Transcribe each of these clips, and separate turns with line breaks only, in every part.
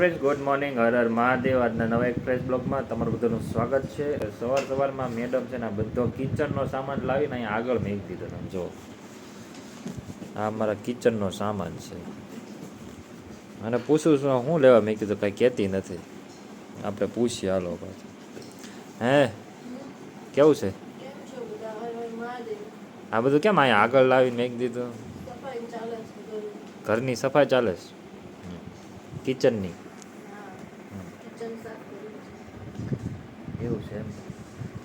Friends, good morning. Har Har Mahadev. આજના નવા એક ફ્રેશ બ્લોગમાં તમારું બધાનું સ્વાગત છે. સવારમાં મેડમ છે ને આ બધો કિચનનો સામાન લાવીને અહીંયા આગળ મેકી દીધો. તમે જો, આ અમારા કિચનનો સામાન છે. અને પૂછું છું શું લેવા મેં કીધું કાંઈ કહેતી નથી. આપણે પૂછીએ હાલો પાછું. હે કેવું છે આ બધું? કેમ અહીંયા આગળ લાવીને મેકી દીધું? ઘરની સફાઈ ચાલે છે, કિચનની. એવું છે એમ?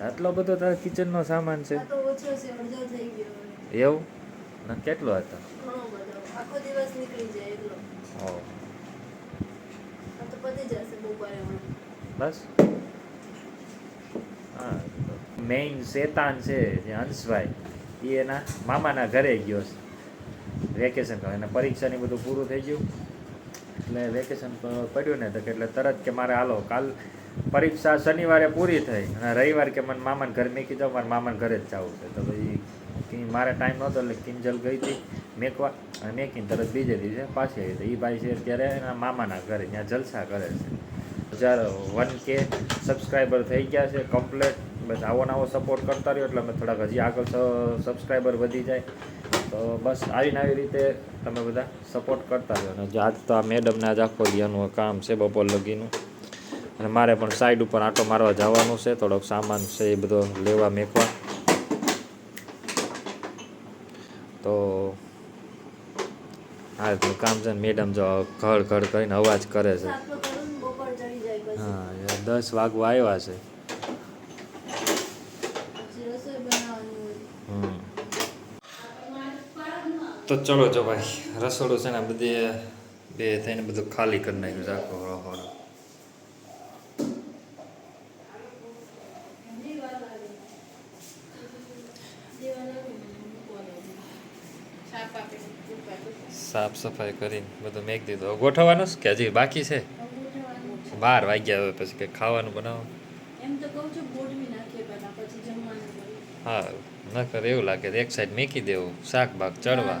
આટલો બધો તારે કિચનનો સામાન છે? એવું ના, કેટલો હતો? બસ હા. મેઇન શેતાન છે જે હંસભાઈ, એ એના મામાના ઘરે ગયો છે વેકેશન. એને પરીક્ષાની બધું પૂરું થઈ ગયું એટલે વેકેશન પડ્યું ને તો એટલે તરત કે મારે હાલો કાલ પરીક્ષા શનિવારે પૂરી થઈ અને રવિવાર કે મને મામાને ઘરે મેકી જાઓ, મારે મામાને ઘરે જ જવું છે. તો પછી મારે ટાઈમ નહોતો એટલે કિંજલ ગઈ હતી મેકવા, અને મેકીને તરત બીજે દિવસે પાછી આવી. તો એ ભાઈ છે અત્યારે એના મામાના ઘરે, ત્યાં જલસા કરે છે. 1K સબસ્ક્રાઈબર થઈ ગયા છે કમ્પ્લેટ. બસ આવો નવો સપોર્ટ કરતા રહ્યો એટલે અમે થોડાક હજી આગળ સબસ્ક્રાઈબર વધી જાય. તો બસ આવી રીતે તમે બધા સપોર્ટ કરતા રહ્યો. અને આજ તો આ મેડમને આજ આખો દિવસનું કામ છે બપોર લગીનું. અને મારે પણ સાઈડ ઉપર આંટો મારવા જવાનું છે, થોડોક સામાન છે એ બધો લેવા મેકવા. તો આ રીતનું કામ છે ને મેડમ જો ઘડ કરીને અવાજ કરે છે. હા, 10 વાગવા આવ્યા છે. તો ચલો જો ભાઈ, રસોડું છે ને બે થઈને બધું ખાલી કરી નાખ્યું છે આખો રહોડો. સાફ સફાઈ કરીને બધું મેક દીધું. ગોઠવવાનું કે હજી બાકી છે? 12 વાગ્યા હવે પછી કંઈક ખાવાનું બનાવો. હા ન કરે એવું લાગે તો એક સાઈડ મેકી દેવું, શાક બાક ચડવા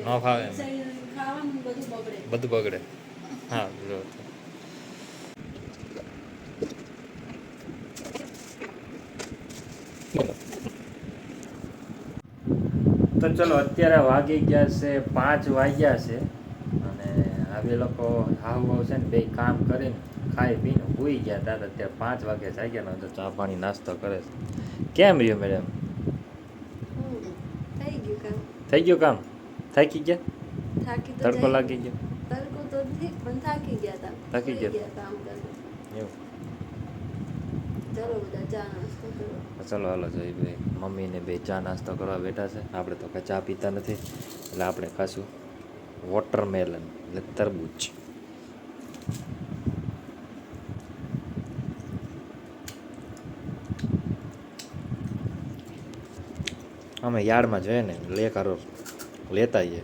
ન ફાવે એમ બધું બગડે. હા જો તો ચલો, અત્યારે વાગી ગયા છે 5 વાગ્યા છે. અને હવે લોકો હાવ છે ને બે કામ કરીને ખાઈ પીને સૂઈ ગયા હતા. અત્યારે 5 વાગે જાગ્યા ને તો ચા પાણી નાસ્તો કરે છે. કેમ રહ્યું મેડમ? થઈ ગયું કામ? થાકી ગયા? તડકો લાગી ગયો? થાકી ગયા એવું? ચલો હાલો જઈ ભાઈ, મમ્મીને બે ચા નાસ્તો કરવા બેઠા છે. આપણે તો કાંઈ ચા પીતા નથી એટલે આપણે ખાશું વોટરમેલન એટલે તરબૂચ. અમે યાર્ડમાં જોઈએ ને લેકારો લેતા આવીએ.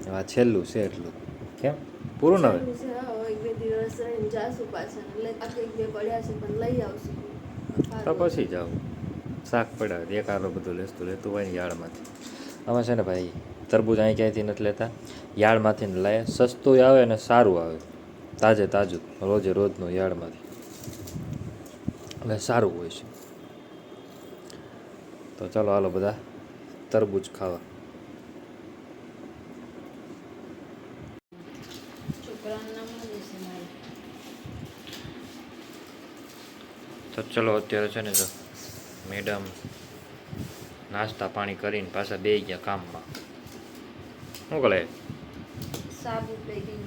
એમાં છેલ્લું છે એટલું. કેમ પૂરું ન હવે? તો પછી જાઓ, શાક પડ્યા એકારો બધું લેતું હોય ને યાર્ડમાંથી. અમે છે ને ભાઈ તરબૂચ અહીં ક્યાંયથી નથી લેતા, યાર્ડમાંથી ને લાવે. સસ્તું આવે ને સારું આવે, તાજું રોજનું યાર્ડમાંથી એટલે સારું હોય છે. તો ચાલો હાલો બધા તરબૂચ ખાવા. તો ચલો અત્યારે છે ને જો મેડમ નાસ્તા પાણી કરીને પાછા બે ગયા કામમાં. શું કરે?
સાબુ પેકિંગ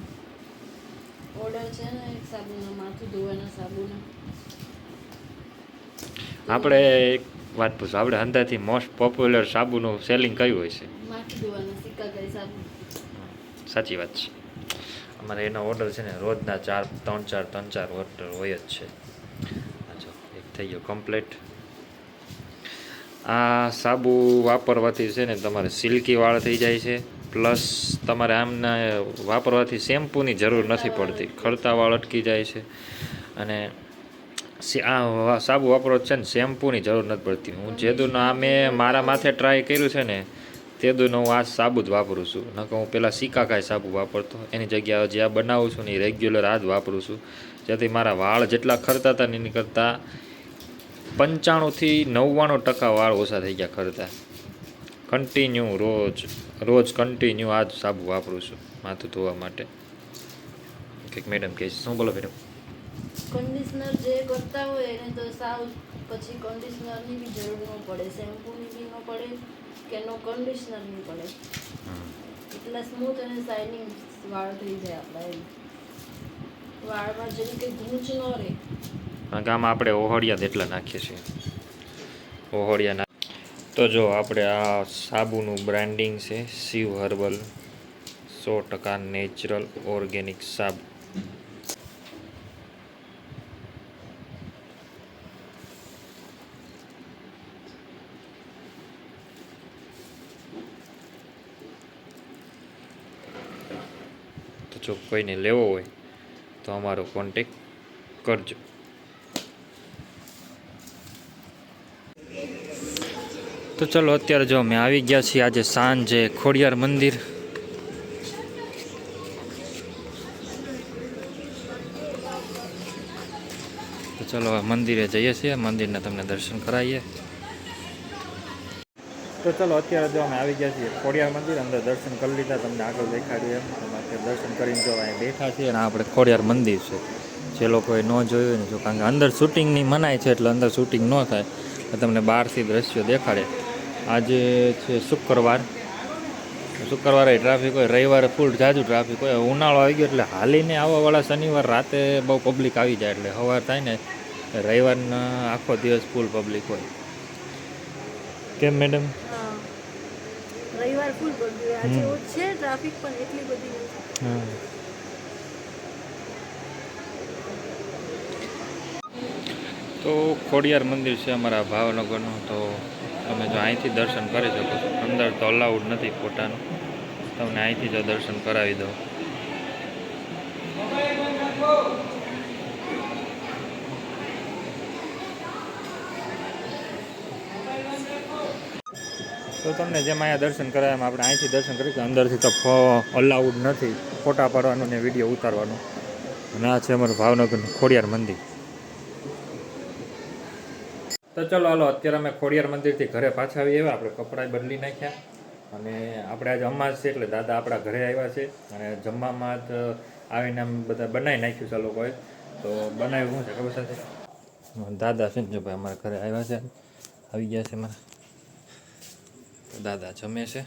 ઓર્ડર છે ને, એક સાબુના માથું ધોવાના સાબુના.
આપણે એક વાત પૂછો, આપણે અંદાજથી મોસ્ટ પોપ્યુલર સાબુનું સેલિંગ કયું હોય છે?
માથું ધોવાના સિક્કાકાઈ સાબુ.
સાચી વાત છે. અમારે એનો ઓર્ડર છે ને રોજના 3-4 ઓર્ડર હોય જ છે. જો એક થઈ ગયો કમ્પ્લીટ. આ સાબુ વાપરવાથી છે ને તમારે સિલ્કી વાળ થઈ જાય છે. પ્લસ તમારે આમના વાપરવાથી શેમ્પૂની જરૂર નથી પડતી, ખરતા વાળ અટકી જાય છે. અને આ સાબુ વાપરવો છે ને શેમ્પૂની જરૂર નથી પડતી. હું જેદુના મેં મારા માથે ટ્રાય કર્યું છે ને તે દુનો હું આ સાબુ જ વાપરું છું. નકર હું પહેલાં સિકાકાઈ સાબુ વાપરતો, એની જગ્યાએ જે આ બનાવું છું ને એ રેગ્યુલર આ જ વાપરું છું. જેથી મારા વાળ જેટલા ખરતા હતા ને એની કરતાં 95થી 99% વાળ ઓછા થઈ ગયા ખરતા. કન્ટિન્યુ રોજ કન્ટિન્યુ આ જ સાબુ વાપરું છું માથું ધોવા માટે. કંઈક મેડમ કહે છે, શું બોલો મેડમ?
કન્ડિશનર જે કરતા હોય એને તો સાવ પછી કન્ડિશનરની બી જરૂર ન પડે, શેમ્પૂની બી ન પડે કે નો કન્ડિશનરની પડે. એટલા સ્મૂથ અને શાઇનિંગ વાળ થઈ જાય આપણા એમ. વાળમાં જેની કંઈ ગૂંચ ન રહે.
કારણ કે આમાં આપણે ઓહળિયા જેટલા નાખીએ છીએ. ઓહળિયા તો જો આપણે આ સાબુનું બ્રાન્ડિંગ છે શિવ હર્બલ 100% નેચરલ ઓર્ગેનિક સાબુ. તો જો કોઈને લેવો હોય તો અમારો કોન્ટેક કરજો. તો ચલો અત્યારે જો અમે આવી ગયા છીએ આજે સાંજે ખોડિયાર મંદિર. તો ચલો હવે મંદિરે જઈએ છીએ, મંદિરના તમને દર્શન કરાવીએ. તો ચલો અત્યારે જો અમે આવી ગયા છીએ ખોડિયાર મંદિર, અંદર દર્શન કરી લીધા, તમને આગળ દેખાડ્યું એમ. તમે અત્યારે દર્શન કરીને જો અહીંયા બેઠા છીએ અને આપણે ખોડિયાર મંદિર છે. જે લોકોએ ન જોયું ને જો, કારણ કે અંદર શૂટિંગની મનાય છે એટલે અંદર શૂટિંગ ન થાય, તમને બહારથી દ્રશ્યો દેખાડે. આજે છે શુક્રવારે ટ્રાફિક હોય, રવિવારે ફૂલ જાજુ ટ્રાફિક હોય. ઉનાળો આવી ગયો એટલે હાલીને આવવાવાળા શનિવાર રાતે બહુ પબ્લિક આવી જાય, એટલે સવાર થાય ને રવિવારના આખો દિવસ ફૂલ પબ્લિક હોય. કેમ મેડમ?
રવિવાર ફૂલ પબ્લિક આજે છે, ટ્રાફિક પણ એટલી બધી નથી.
તો ખોડિયાર મંદિર છે અમારા ભાવનગરનું. તો તમે જો અહીંથી દર્શન કરી શકો છો. અંદર તો અલાઉડ નથી ફોટાનું, તમને અહીંથી જો દર્શન કરાવી દઉં. તો તમને જેમ અહીંયા દર્શન કરાય એમ આપણે અહીંથી દર્શન કરી. અંદરથી તો અલાઉડ નથી ફોટા પાડવાનું ને વિડીયો ઉતારવાનું. અને આ છે અમારું ભાવનગરનું ખોડિયાર મંદિર. તો ચલો હાલો અત્યારે અમે ખોડિયાર મંદિરથી ઘરે પાછા આવી આવ્યા. આપણે કપડાં બદલી નાખ્યા અને આપણે આજે અમાસ છે એટલે દાદા આપણા ઘરે આવ્યા છે. અને જમવામાં જ આવીને આમ બધા બનાવી નાખ્યું છે લોકોએ. તો બનાવ્યું શું છે ખબર સાથે? દાદા છે ને જો ભાઈ અમારા ઘરે આવ્યા છે, આવી ગયા છે મારા દાદા. જમે છે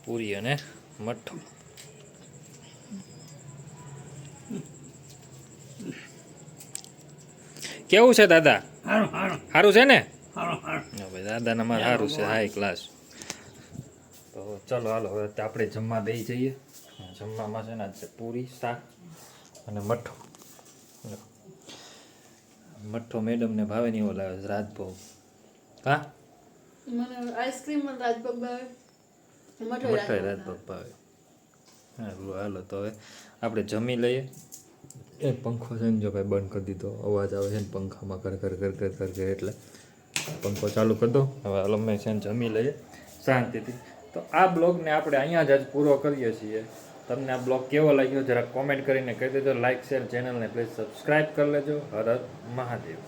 પૂરી અને મઠ્ઠો. કેવું છે દાદા? સારું છે ને? ભાઈ દાદાના મારે સારું છે, હાઈ ક્લાસ. તો ચલો હાલો હવે આપણે જમવા બેસી જઈએ. જમવામાં છે ને આજે પૂરી શાક અને મઠ્ઠો. મઠ્ઠો મેડમને ભાવે નહીં, એવો લાવે છે રાજભોગ. હા
મને આઈસ્ક્રીમ રાજભોગ ભાવે,
મઠ્ઠો રાજભોગ ભાવે. હાલો તો હવે આપણે જમી લઈએ. એ પંખો છે ને જો ભાઈ બંધ કરી દીધો, અવાજ આવે છે ને પંખામાં કર કર કર કર કર કર, એટલે પંખો ચાલુ કરી દો. હવે અમે છે ને જમી લઈએ શાંતિથી. તો આ બ્લોગને આપણે અહીંયા જ પૂરો કરીએ છીએ. તમને આ બ્લોગ કેવો લાગ્યો જરા કોમેન્ટ કરીને કહી દેજો. લાઇક શેર ચેનલને પ્લીઝ સબસ્ક્રાઈબ કરી લેજો. હર હર મહાદેવ.